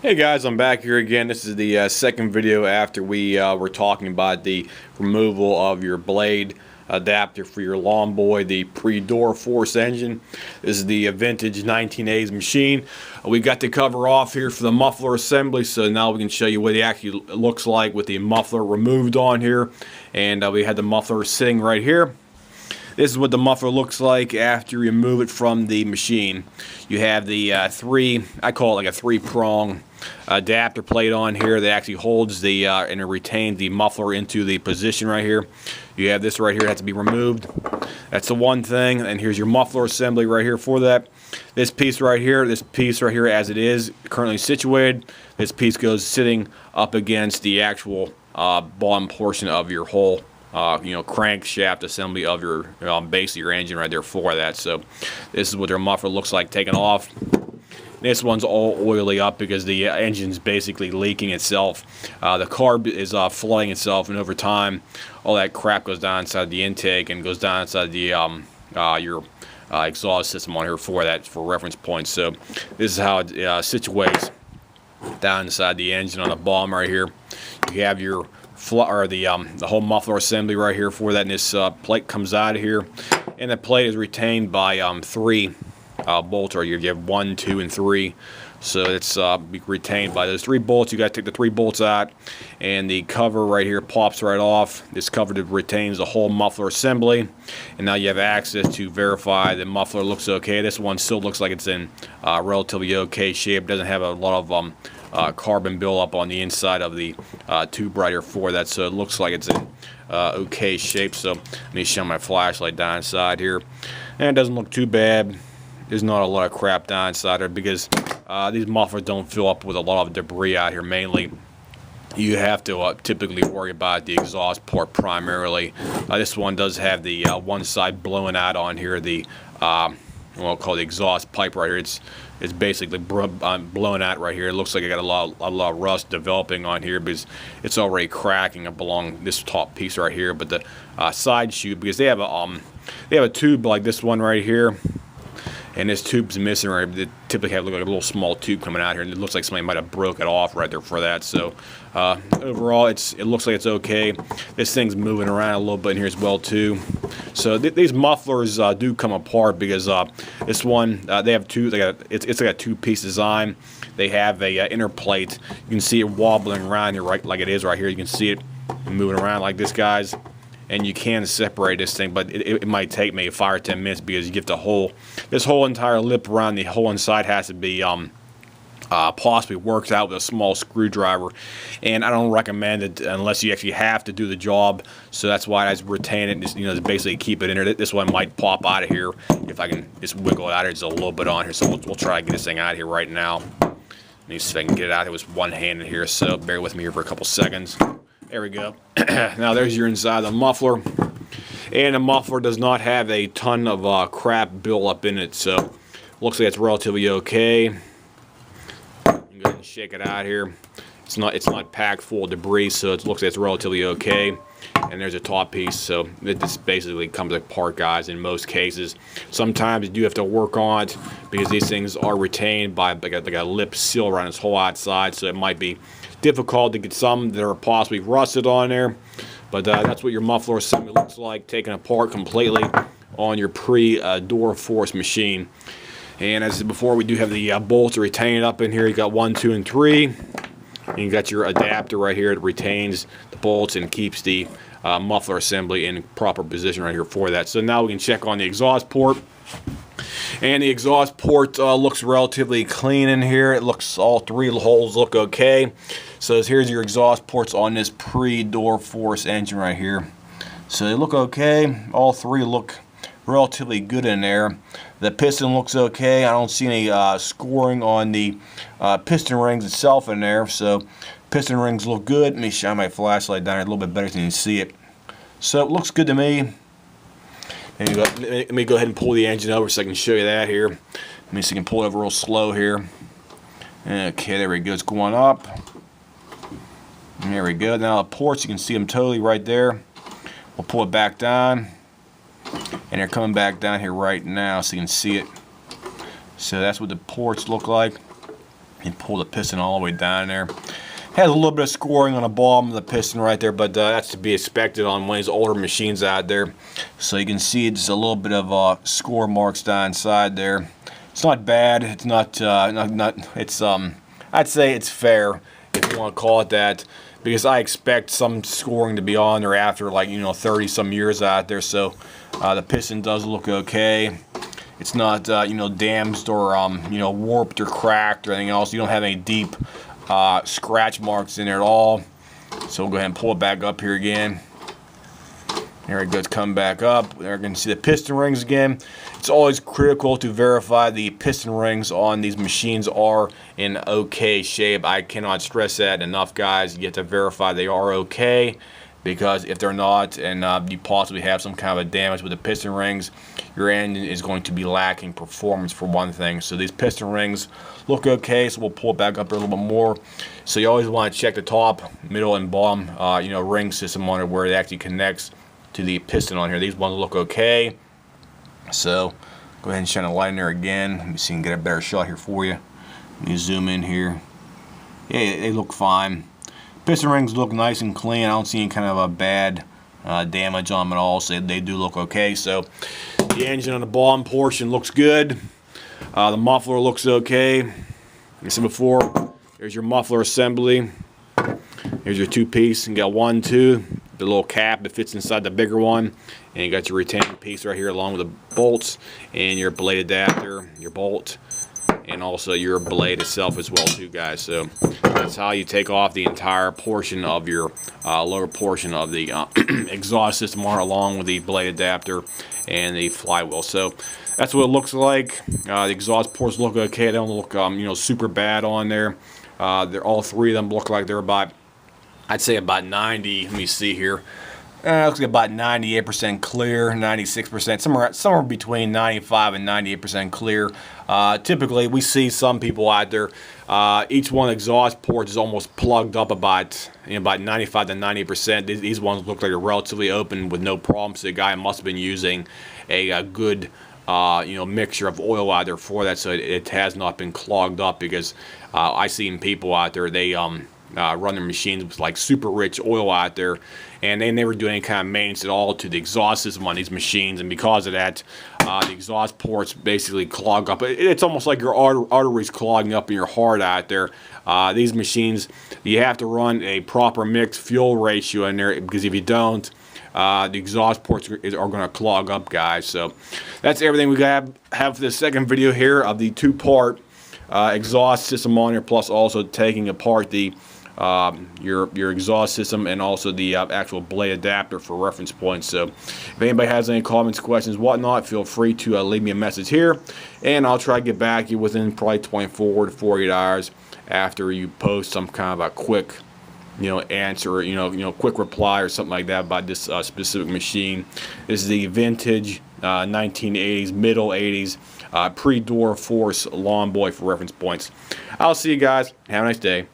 Hey guys, I'm back here again. This is the second video after we were talking about the removal of your blade adapter for your lawnboy, the pre-door force engine. This is the vintage 1980s machine. We got the cover off here for the muffler assembly, so now we can show you what it actually looks like with the muffler removed on here. And we had the muffler sitting right here. This is what the muffler looks like after you remove it from the machine. You have the I call it like a three-prong adapter plate on here that actually holds the and it retains the muffler into the position right here. You have this right here that has to be removed. That's the one thing. And here's your muffler assembly right here for that. This piece right here as it is currently situated, this piece goes sitting up against the actual bottom portion of your whole crankshaft assembly of your base of your engine right there for that. So this is what their muffler looks like taken off. This one's all oily up because the engine's basically leaking itself. The carb is flooding itself, and over time all that crap goes down inside the intake and goes down inside the your exhaust system on here for that, for reference points. So this is how it situates down inside the engine on the bottom right here. You have your the whole muffler assembly right here for that, and this plate comes out of here, and the plate is retained by three bolts right here. You have 1, 2, and 3, so it's retained by those 3 bolts. You got to take the 3 bolts out, and the cover right here pops right off. This cover retains the whole muffler assembly, and now you have access to verify the muffler looks okay. This one still looks like it's in relatively okay shape. Doesn't have a lot of carbon buildup on the inside of the tube right here for that, so it looks like it's in okay shape. So let me shine my flashlight down inside here, and it doesn't look too bad. There's not a lot of crap down inside there because these mufflers don't fill up with a lot of debris out here. Mainly you have to typically worry about the exhaust port primarily. This one does have the one side blowing out on here, the we'll call the exhaust pipe right here. It's basically blown out right here. It looks like I got a lot of rust developing on here because it's already cracking up along this top piece right here. But the side chute, because they have a tube like this one right here, and this tube's missing right here. They typically have like a little small tube coming out here, and it looks like somebody might have broke it off right there for that. So overall, it looks like it's okay. This thing's moving around a little bit in here as well too. So these mufflers do come apart because this one they have two. It's like a two-piece design. They have a inner plate. You can see it wobbling around here, right like it is right here. You can see it moving around like this, guys. And you can separate this thing, but it might take maybe 5 or 10 minutes because you get this whole entire lip around the whole inside has to be possibly worked out with a small screwdriver, and I don't recommend it unless you actually have to do the job. So that's why I retain it, just basically keep it in there. This one might pop out of here if I can just wiggle it out of here just a little bit on here. So we'll try to get this thing out of here right now. Let me see if I can get it out here with one hand in here. So bear with me here for a couple seconds. There we go. Now there's your inside of the muffler, and the muffler does not have a ton of crap built up in it, so looks like it's relatively okay. You can go ahead and shake it out here. It's not packed full of debris, so it looks like it's relatively okay. And there's a top piece, so this basically comes apart, guys, in most cases. Sometimes you do have to work on it because these things are retained by like a lip seal around its whole outside, so it might be difficult to get some that are possibly rusted on there. But that's what your muffler assembly looks like taken apart completely on your pre-door force machine. And as I said before, we do have the bolts retained up in here. You got 1, 2, and 3. And you got your adapter right here. It retains the bolts and keeps the muffler assembly in proper position right here for that. So now we can check on the exhaust port. And the exhaust port looks relatively clean in here. It looks, all 3 holes look okay. So here's your exhaust ports on this pre-door force engine right here. So they look okay. All 3 look relatively good in there. The piston looks okay. I don't see any scoring on the piston rings itself in there. So piston rings look good. Let me shine my flashlight down here a little bit better so you can see it. So it looks good to me. And let me go ahead and pull the engine over so I can show you that here. Let me see if I can pull it over real slow here. Okay, there we go. It's going up. And there we go. Now the ports, you can see them totally right there. We'll pull it back down. And they're coming back down here right now so you can see it. So that's what the ports look like. and pull the piston all the way down there. Has a little bit of scoring on the bottom of the piston right there, but that's to be expected on one of these older machines out there. So you can see it's a little bit of score marks down inside there. It's not bad. It's not. It's I'd say it's fair, if you want to call it that, because I expect some scoring to be on there after, like, 30 some years out there. So the piston does look okay. It's not damaged or warped or cracked or anything else. You don't have any deep scratch marks in there at all. So we'll go ahead and pull it back up here again. There it goes, come back up. There you can see the piston rings again. It's always critical to verify the piston rings on these machines are in okay shape. I cannot stress that enough, guys. You have to verify they are okay, because if they're not, and you possibly have some kind of a damage with the piston rings, your engine is going to be lacking performance for one thing. So these piston rings look okay, so we'll pull it back up there a little bit more. So you always want to check the top, middle, and bottom ring system on it, where it actually connects to the piston on here. These ones look okay. So go ahead and shine a light in there again. Let me see if I can get a better shot here for you. Let me zoom in here. Yeah, they look fine. Piston rings look nice and clean. I don't see any kind of a bad damage on them at all, so they do look okay. So the engine on the bottom portion looks good. The muffler looks okay. Like I said before, there's your muffler assembly. Here's your two-piece. You got 1, 2, the little cap that fits inside the bigger one, and you got your retaining piece right here along with the bolts, and your blade adapter, your bolt, and also your blade itself as well too, guys. So that's how you take off the entire portion of your lower portion of the exhaust system, along with the blade adapter and the flywheel. So that's what it looks like. The exhaust ports look okay. They don't look super bad on there. They're all three of them look like they're about, I'd say about 90. Let me see here. Looks like about 98% clear, 96%, somewhere between 95 and 98% clear. Typically, we see some people out there, each one exhaust port is almost plugged up about 95 to 90%. These ones look like they're relatively open with no problems. So the guy must have been using a good mixture of oil out there for that, so it has not been clogged up, because I seen people out there, they run their machines with like super rich oil out there, and they never do any kind of maintenance at all to the exhaust system on these machines, and because of that, the exhaust ports basically clog up. It's almost like your arteries clogging up in your heart out there. These machines, you have to run a proper mixed fuel ratio in there, because if you don't, the exhaust ports are going to clog up, guys. So that's everything we have for this second video here of the two-part exhaust system on here, plus also taking apart the your exhaust system and also the actual blade adapter for reference points. So if anybody has any comments, questions, whatnot, feel free to leave me a message here, and I'll try to get back to you within probably 24 to 48 hours after you post some kind of a quick answer, quick reply or something like that about this specific machine. This is the vintage 1980s, middle 80s pre-door force lawnboy for reference points. I'll see you guys. Have a nice day.